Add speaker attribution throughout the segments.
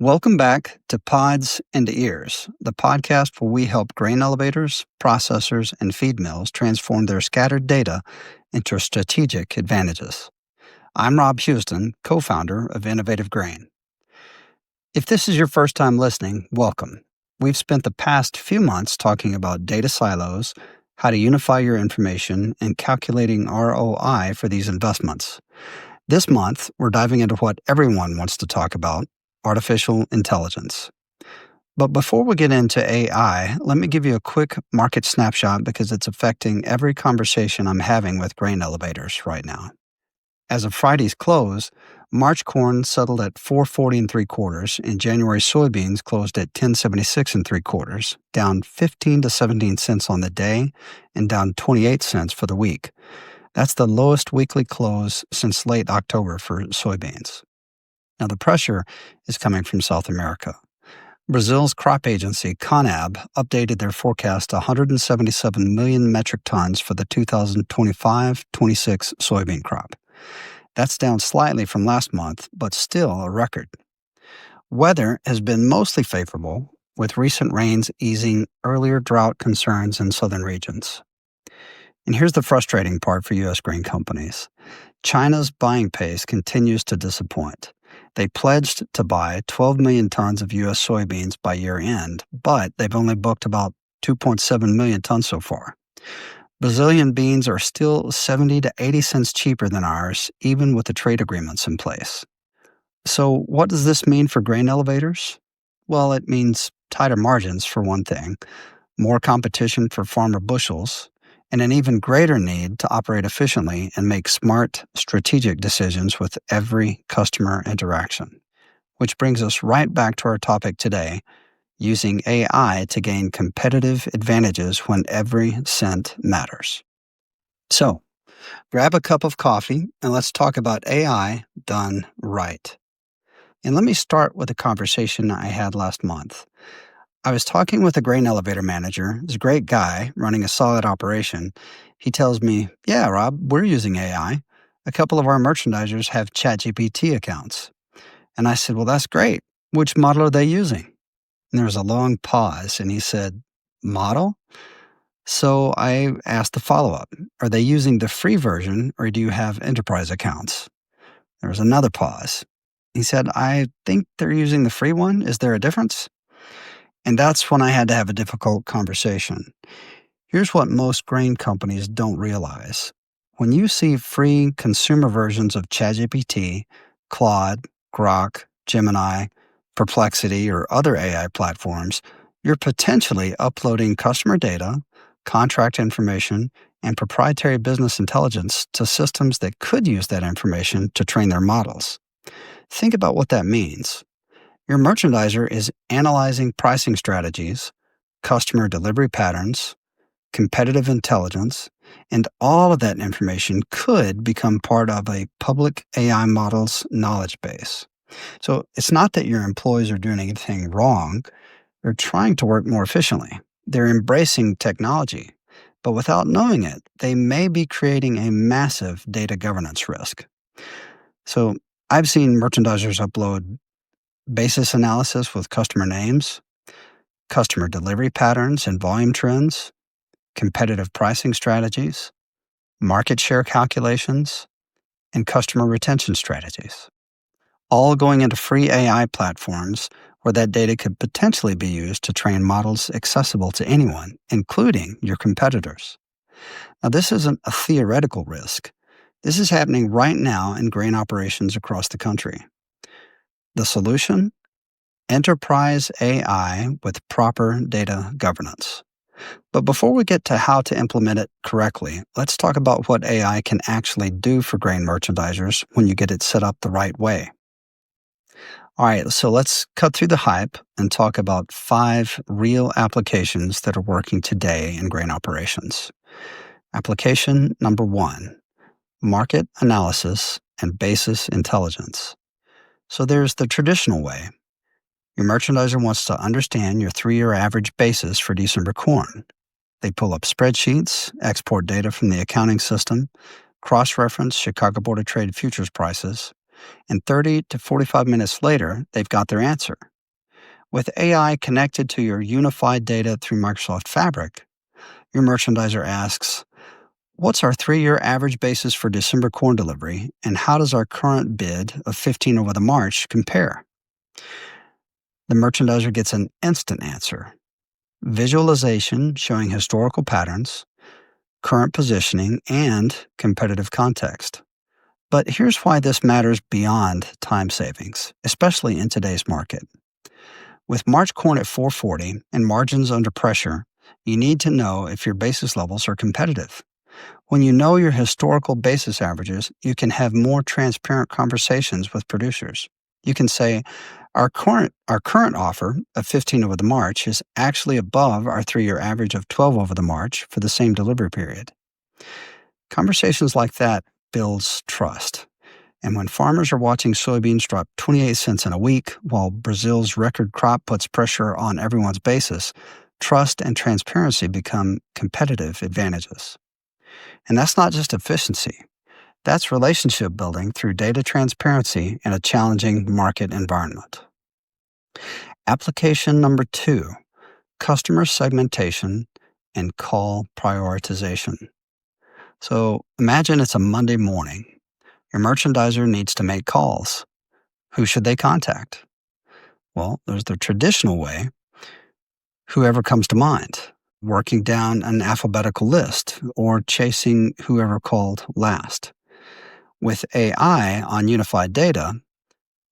Speaker 1: Welcome back to Pods and Ears, the podcast where we help grain elevators, processors, and feed mills transform their scattered data into strategic advantages. I'm Rob Huston, co-founder of Innovative Grain. If this is your first time listening, welcome. We've spent the past few months talking about data silos, how to unify your information, and calculating ROI for these investments. This month, we're diving into what everyone wants to talk about: artificial intelligence. But before we get into AI, let me give you a quick market snapshot because it's affecting every conversation I'm having with grain elevators right now. As of Friday's close, March corn settled at 440 and 3/4, and January soybeans closed at 1076 and 3/4, down 15 to 17 cents on the day and down 28 cents for the week. That's the lowest weekly close since late October for soybeans. Now, the pressure is coming from South America. Brazil's crop agency, CONAB, updated their forecast to 177 million metric tons for the 2025-26 soybean crop. That's down slightly from last month, but still a record. Weather has been mostly favorable, with recent rains easing earlier drought concerns in southern regions. And here's the frustrating part for U.S. grain companies. China's buying pace continues to disappoint. They pledged to buy 12 million tons of U.S. soybeans by year end, but they've only booked about 2.7 million tons so far. Brazilian beans are still 70 to 80 cents cheaper than ours, even with the trade agreements in place. So what does this mean for grain elevators? Well, it means tighter margins for one thing, more competition for farmer bushels, and an even greater need to operate efficiently and make smart, strategic decisions with every customer interaction. Which brings us right back to our topic today: using AI to gain competitive advantages when every cent matters. So, grab a cup of coffee and let's talk about AI done right. And let me start with a conversation I had last month. I was talking with a grain elevator manager. He's a great guy running a solid operation. He tells me, "Yeah, Rob, we're using AI. A couple of our merchandisers have ChatGPT accounts." And I said, "Well, that's great. Which model are they using?" And there was a long pause, and he said, "Model?" So I asked the follow-up: "Are they using the free version, or do you have enterprise accounts?" There was another pause. He said, "I think they're using the free one. Is there a difference?" And that's when I had to have a difficult conversation. Here's what most grain companies don't realize. When you see free consumer versions of ChatGPT, Claude, Grok, Gemini, Perplexity, or other AI platforms, you're potentially uploading customer data, contract information, and proprietary business intelligence to systems that could use that information to train their models. Think about what that means. Your merchandiser is analyzing pricing strategies, customer delivery patterns, competitive intelligence, and all of that information could become part of a public AI model's knowledge base. So it's not that your employees are doing anything wrong. They're trying to work more efficiently. They're embracing technology. But without knowing it, they may be creating a massive data governance risk. So I've seen merchandisers upload basis analysis with customer names, customer delivery patterns and volume trends, competitive pricing strategies, market share calculations, and customer retention strategies, all going into free AI platforms where that data could potentially be used to train models accessible to anyone, including your competitors. Now, this isn't a theoretical risk. This is happening right now in grain operations across the country. The solution? Enterprise AI with proper data governance. But before we get to how to implement it correctly, let's talk about what AI can actually do for grain merchandisers when you get it set up the right way. All right, so let's cut through the hype and talk about 5 real applications that are working today in grain operations. Application number 1, market analysis and basis intelligence. So there's the traditional way. Your merchandiser wants to understand your 3-year average basis for December corn. They pull up spreadsheets, export data from the accounting system, cross-reference Chicago Board of Trade futures prices, and 30 to 45 minutes later, they've got their answer. With AI connected to your unified data through Microsoft Fabric, your merchandiser asks, what's our 3-year average basis for December corn delivery, and how does our current bid of 15 over the March compare? The merchandiser gets an instant answer. Visualization showing historical patterns, current positioning, and competitive context. But here's why this matters beyond time savings, especially in today's market. With March corn at $4.40 and margins under pressure, you need to know if your basis levels are competitive. When you know your historical basis averages, you can have more transparent conversations with producers. You can say, our current offer of 15 over the March is actually above our 3-year average of 12 over the March for the same delivery period. Conversations like that builds trust. And when farmers are watching soybeans drop 28 cents in a week while Brazil's record crop puts pressure on everyone's basis, trust and transparency become competitive advantages. And that's not just efficiency. That's relationship building through data transparency in a challenging market environment. Application number 2, customer segmentation and call prioritization. So imagine it's a Monday morning. Your merchandiser needs to make calls. Who should they contact? Well, there's the traditional way, whoever comes to mind, working down an alphabetical list or chasing whoever called last. With AI on unified data,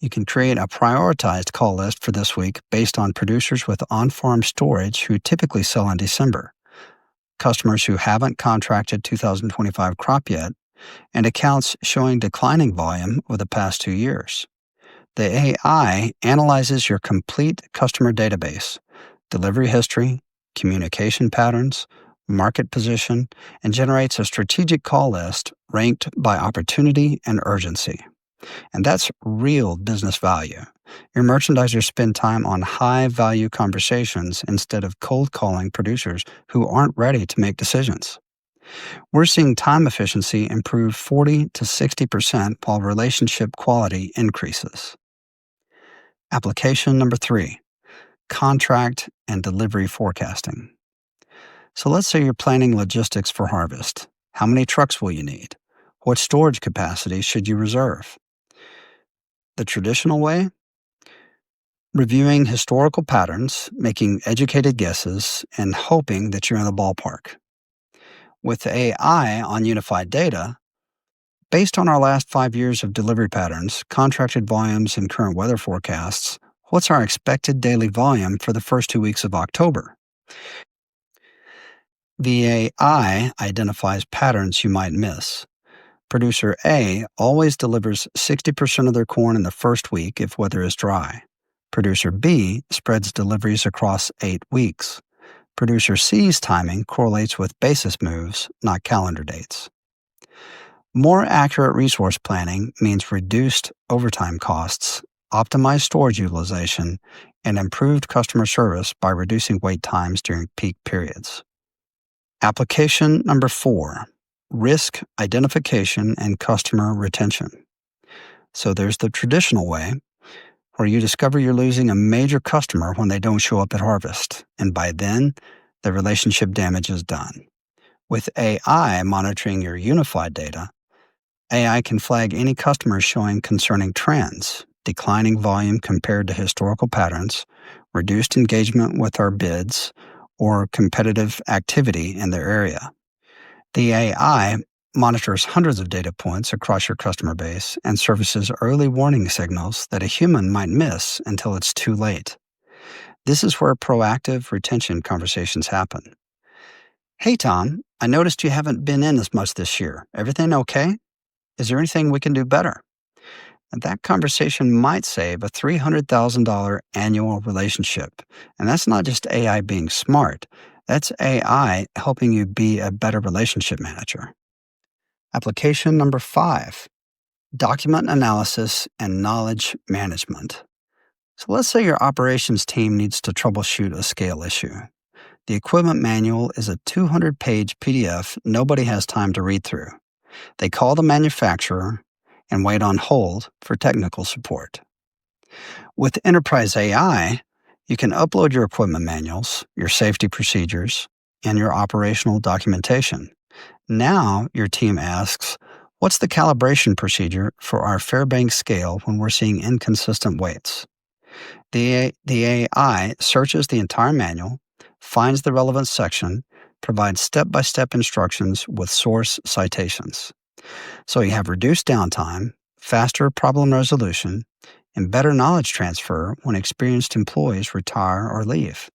Speaker 1: you can create a prioritized call list for this week based on producers with on-farm storage who typically sell in December, customers who haven't contracted 2025 crop yet, and accounts showing declining volume over the past 2 years. The AI analyzes your complete customer database, delivery history, communication patterns, market position, and generates a strategic call list ranked by opportunity and urgency. And that's real business value. Your merchandisers spend time on high-value conversations instead of cold calling producers who aren't ready to make decisions. We're seeing time efficiency improve 40 to 60% while relationship quality increases. Application number 3, contract and delivery forecasting. So let's say you're planning logistics for harvest. How many trucks will you need? What storage capacity should you reserve? The traditional way? Reviewing historical patterns, making educated guesses, and hoping that you're in the ballpark. With AI on unified data, based on our last 5 years of delivery patterns, contracted volumes, and current weather forecasts, what's our expected daily volume for the first 2 weeks of October? The AI identifies patterns you might miss. Producer A always delivers 60% of their corn in the first week if weather is dry. Producer B spreads deliveries across 8 weeks. Producer C's timing correlates with basis moves, not calendar dates. More accurate resource planning means reduced overtime costs, optimized storage utilization, and improved customer service by reducing wait times during peak periods. Application number 4, risk identification and customer retention. So there's the traditional way, where you discover you're losing a major customer when they don't show up at harvest, and by then, the relationship damage is done. With AI monitoring your unified data, AI can flag any customers showing concerning trends, declining volume compared to historical patterns, reduced engagement with our bids, or competitive activity in their area. The AI monitors hundreds of data points across your customer base and surfaces early warning signals that a human might miss until it's too late. This is where proactive retention conversations happen. Hey, Tom, I noticed you haven't been in as much this year. Everything okay? Is there anything we can do better? And that conversation might save a $300,000 annual relationship. And that's not just AI being smart. That's AI helping you be a better relationship manager. Application number 5, document analysis and knowledge management. So let's say your operations team needs to troubleshoot a scale issue. The equipment manual is a 200-page PDF nobody has time to read through. They call the manufacturer, and wait on hold for technical support. With Enterprise AI, you can upload your equipment manuals, your safety procedures, and your operational documentation. Now your team asks, what's the calibration procedure for our Fairbanks scale when we're seeing inconsistent weights? The AI searches the entire manual, finds the relevant section, provides step-by-step instructions with source citations. So you have reduced downtime, faster problem resolution, and better knowledge transfer when experienced employees retire or leave.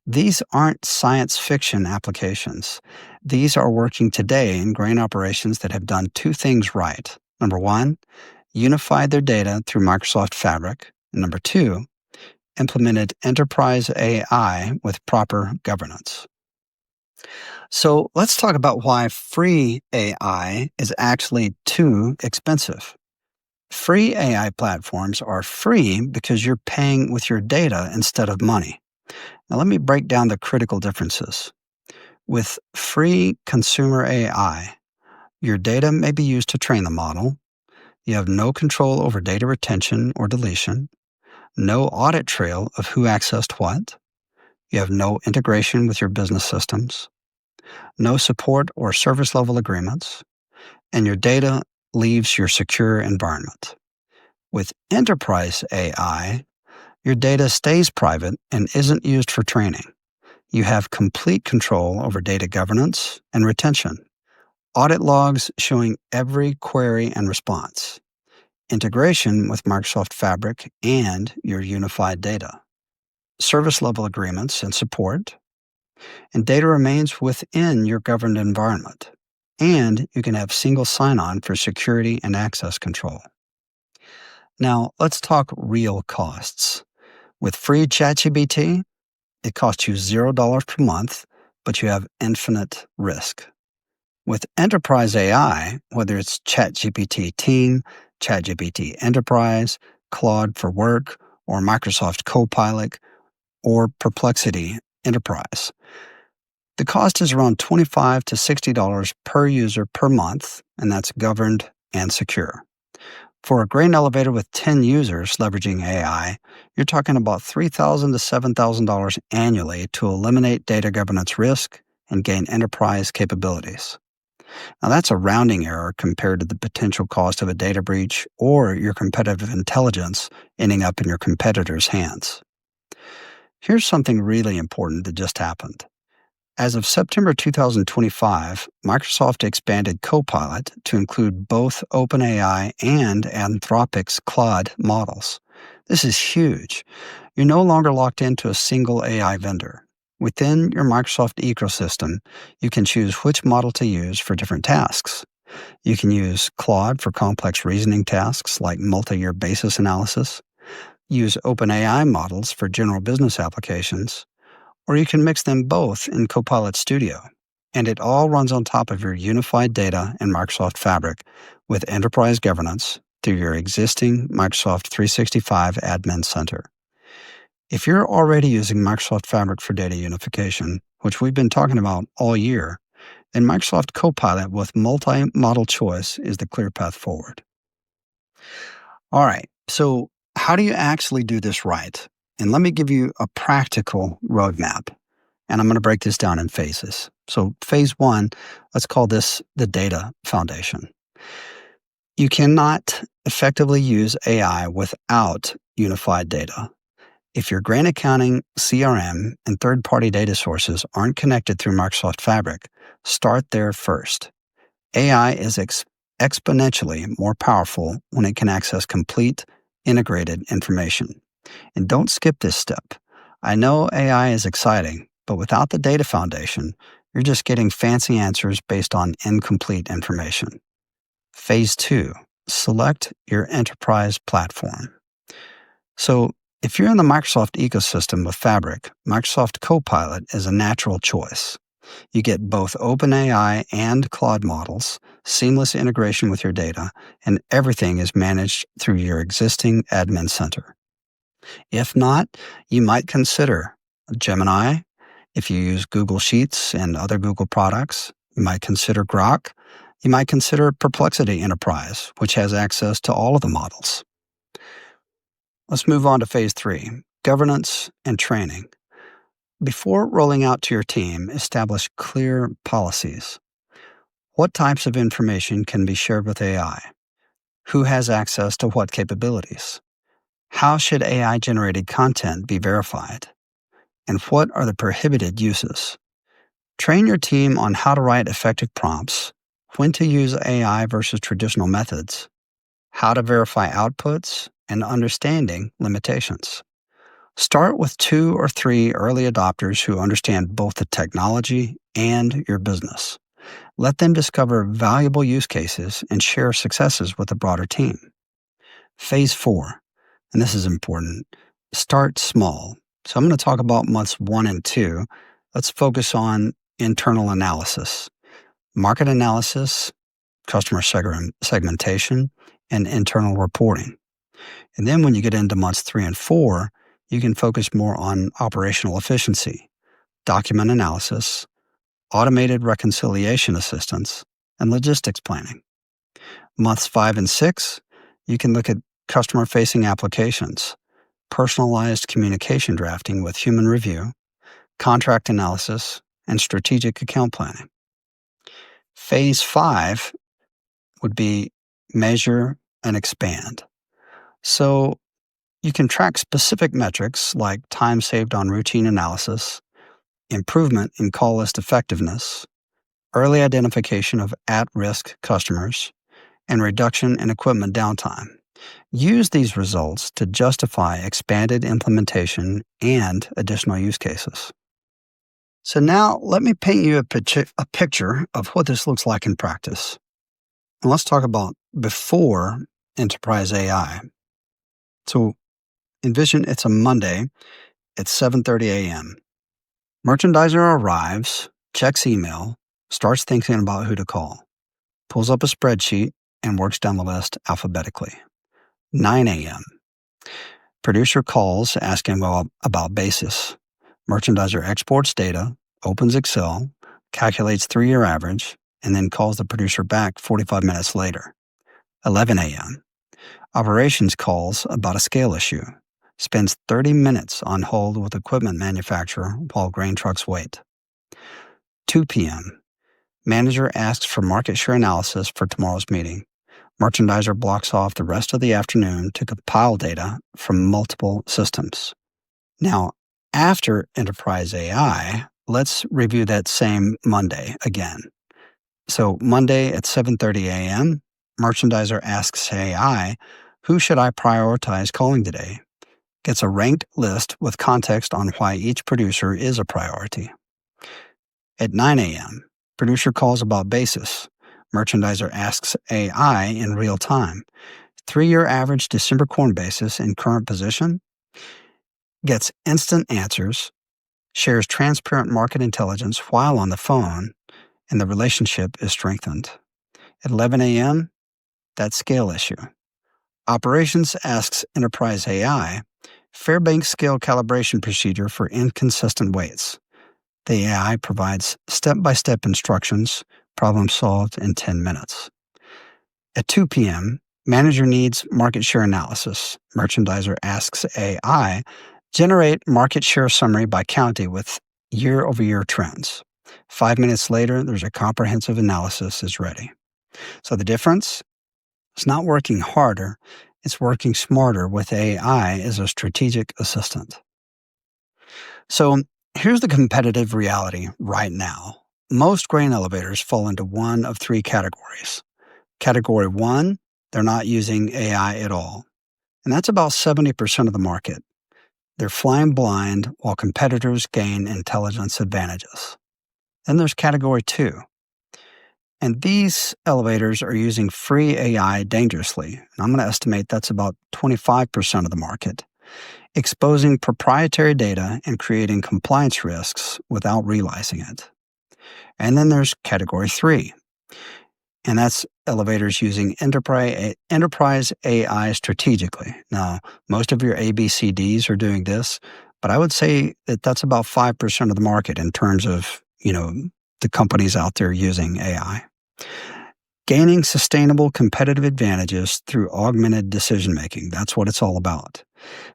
Speaker 1: These aren't science fiction applications. These are working today in grain operations that have done two things right. Number one, unified their data through Microsoft Fabric. And number two, implemented enterprise AI with proper governance. So let's talk about why free AI is actually too expensive. Free AI platforms are free because you're paying with your data instead of money. Now, let me break down the critical differences. With free consumer AI, your data may be used to train the model. You have no control over data retention or deletion, no audit trail of who accessed what. You have no integration with your business systems, no support or service level agreements, and your data leaves your secure environment. With enterprise AI, your data stays private and isn't used for training. You have complete control over data governance and retention, audit logs showing every query and response, integration with Microsoft Fabric and your unified data, service level agreements and support, and data remains within your governed environment. And you can have single sign-on for security and access control. Now, let's talk real costs. With free ChatGPT, it costs you $0 per month, but you have infinite risk. With enterprise AI, whether it's ChatGPT Team, ChatGPT Enterprise, Claude for Work, or Microsoft Copilot, or Perplexity Enterprise, the cost is around $25 to $60 per user per month, and that's governed and secure. For a grain elevator with 10 users leveraging AI, you're talking about $3,000 to $7,000 annually to eliminate data governance risk and gain enterprise capabilities. Now, that's a rounding error compared to the potential cost of a data breach or your competitive intelligence ending up in your competitor's hands. Here's something really important that just happened. As of September 2025, Microsoft expanded Copilot to include both OpenAI and Anthropic's Claude models. This is huge. You're no longer locked into a single AI vendor. Within your Microsoft ecosystem, you can choose which model to use for different tasks. You can use Claude for complex reasoning tasks like multi-year basis analysis, use OpenAI models for general business applications, or you can mix them both in Copilot Studio. And it all runs on top of your unified data in Microsoft Fabric with enterprise governance through your existing Microsoft 365 Admin Center. If you're already using Microsoft Fabric for data unification, which we've been talking about all year, then Microsoft Copilot with multi-model choice is the clear path forward. All right, so how do you actually do this right? And let me give you a practical roadmap. And I'm going to break this down in phases. So phase one, let's call this the data foundation. You cannot effectively use AI without unified data. If your grain accounting, CRM, and third-party data sources aren't connected through Microsoft Fabric, start there first. AI is exponentially more powerful when it can access complete, integrated information. And don't skip this step. I know AI is exciting, but without the data foundation, you're just getting fancy answers based on incomplete information. Phase two, select your enterprise platform. So if you're in the Microsoft ecosystem with Fabric, Microsoft Copilot is a natural choice. You get both OpenAI and Claude models, seamless integration with your data, and everything is managed through your existing admin center. If not, you might consider Gemini. If you use Google Sheets and other Google products, you might consider Grok. You might consider Perplexity Enterprise, which has access to all of the models. Let's move on to phase 3, governance and training. Before rolling out to your team, establish clear policies. What types of information can be shared with AI? Who has access to what capabilities? How should AI-generated content be verified? And what are the prohibited uses? Train your team on how to write effective prompts, when to use AI versus traditional methods, how to verify outputs, and understanding limitations. Start with 2 or 3 early adopters who understand both the technology and your business. Let them discover valuable use cases and share successes with the broader team. Phase 4, and this is important, start small. So I'm going to talk about months 1 and 2. Let's focus on internal analysis, market analysis, customer segmentation, and internal reporting. And then when you get into months 3 and 4, you can focus more on operational efficiency, document analysis, automated reconciliation assistance, and logistics planning. Months 5 and 6, you can look at customer-facing applications, personalized communication drafting with human review, contract analysis, and strategic account planning. Phase 5 would be measure and expand. So you can track specific metrics like time saved on routine analysis, improvement in call list effectiveness, early identification of at-risk customers, and reduction in equipment downtime. Use these results to justify expanded implementation and additional use cases. So now let me paint you a picture of what this looks like in practice. And let's talk about before enterprise AI. So envision it's a Monday at 7:30 a.m. Merchandiser arrives, checks email, starts thinking about who to call, pulls up a spreadsheet, and works down the list alphabetically. 9 a.m. Producer calls asking about basis. Merchandiser exports data, opens Excel, calculates 3-year average, and then calls the producer back 45 minutes later. 11 a.m. Operations calls about a scale issue, spends 30 minutes on hold with equipment manufacturer while grain trucks wait. 2 p.m. Manager asks for market share analysis for tomorrow's meeting. Merchandiser blocks off the rest of the afternoon to compile data from multiple systems. Now, after enterprise AI, let's review that same Monday again. So Monday at 7:30 a.m., Merchandiser asks AI, who should I prioritize calling today? Gets a ranked list with context on why each producer is a priority. At 9 a.m., producer calls about basis. Merchandiser asks AI in real time, 3-year average December corn basis in current position, gets instant answers, shares transparent market intelligence while on the phone, and the relationship is strengthened. At 11 a.m., that scale issue. Operations asks enterprise AI, Fairbanks scale calibration procedure for inconsistent weights. The AI provides step-by-step instructions, problem solved in 10 minutes. At 2 p.m., manager needs market share analysis. Merchandiser asks AI, generate market share summary by county with year-over-year trends. 5 minutes later, there's a comprehensive analysis is ready. So the difference? It's not working harder, it's working smarter with AI as a strategic assistant. So here's the competitive reality right now. Most grain elevators fall into one of 3 categories. Category 1, they're not using AI at all. And that's about 70% of the market. They're flying blind while competitors gain intelligence advantages. Then there's category 2. And these elevators are using free AI dangerously. And I'm going to estimate that's about 25% of the market, exposing proprietary data and creating compliance risks without realizing it. And then there's category 3. And that's elevators using enterprise AI strategically. Now, most of your ABCDs are doing this, but I would say that that's about 5% of the market in terms of, the companies out there using AI. Gaining sustainable competitive advantages through augmented decision making. That's what it's all about.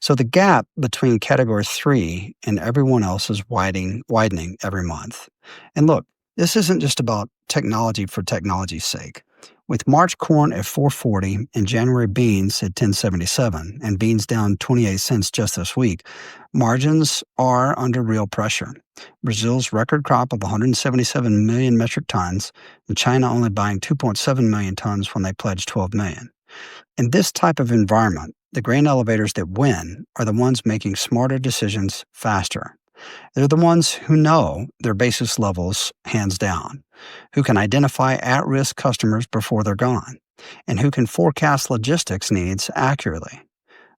Speaker 1: So the gap between category 3 and everyone else is widening every month. And look, this isn't just about technology for technology's sake. With March corn at 440 and January beans at 1077 and beans down 28 cents just this week, margins are under real pressure. Brazil's record crop of 177 million metric tons and China only buying 2.7 million tons when they pledged 12 million. In this type of environment, the grain elevators that win are the ones making smarter decisions faster. They're the ones who know their basis levels hands down, who can identify at-risk customers before they're gone, and who can forecast logistics needs accurately.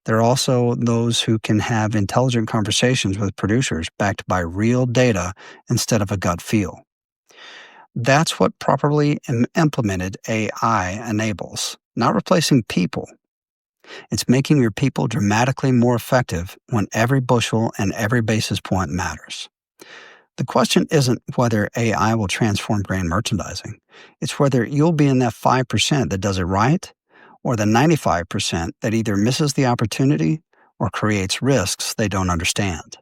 Speaker 1: They're also those who can have intelligent conversations with producers backed by real data instead of a gut feel. That's what properly implemented AI enables, not replacing people. It's making your people dramatically more effective when every bushel and every basis point matters. The question isn't whether AI will transform grain merchandising. It's whether you'll be in that 5% that does it right or the 95% that either misses the opportunity or creates risks they don't understand.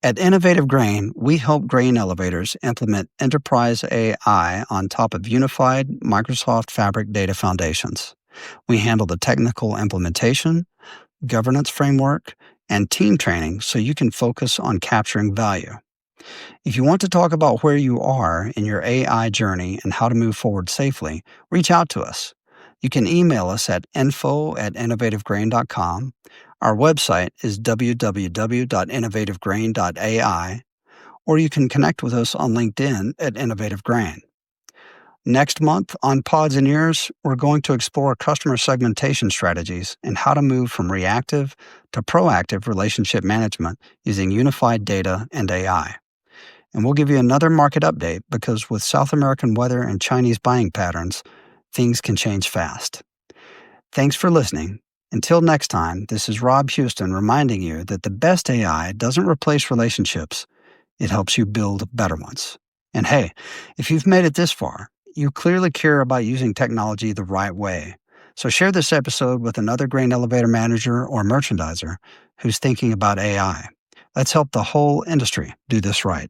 Speaker 1: At Innovative Grain, we help grain elevators implement enterprise AI on top of unified Microsoft Fabric data foundations. We handle the technical implementation, governance framework, and team training so you can focus on capturing value. If you want to talk about where you are in your AI journey and how to move forward safely, reach out to us. You can email us at info@innovativegrain.com. Our website is www.innovativegrain.ai, or you can connect with us on LinkedIn at Innovative Grain. Next month on Pods and Ears, we're going to explore customer segmentation strategies and how to move from reactive to proactive relationship management using unified data and AI. And we'll give you another market update because with South American weather and Chinese buying patterns, things can change fast. Thanks for listening. Until next time, this is Rob Huston reminding you that the best AI doesn't replace relationships, it helps you build better ones. And hey, if you've made it this far, you clearly care about using technology the right way. So share this episode with another grain elevator manager or merchandiser who's thinking about AI. Let's help the whole industry do this right.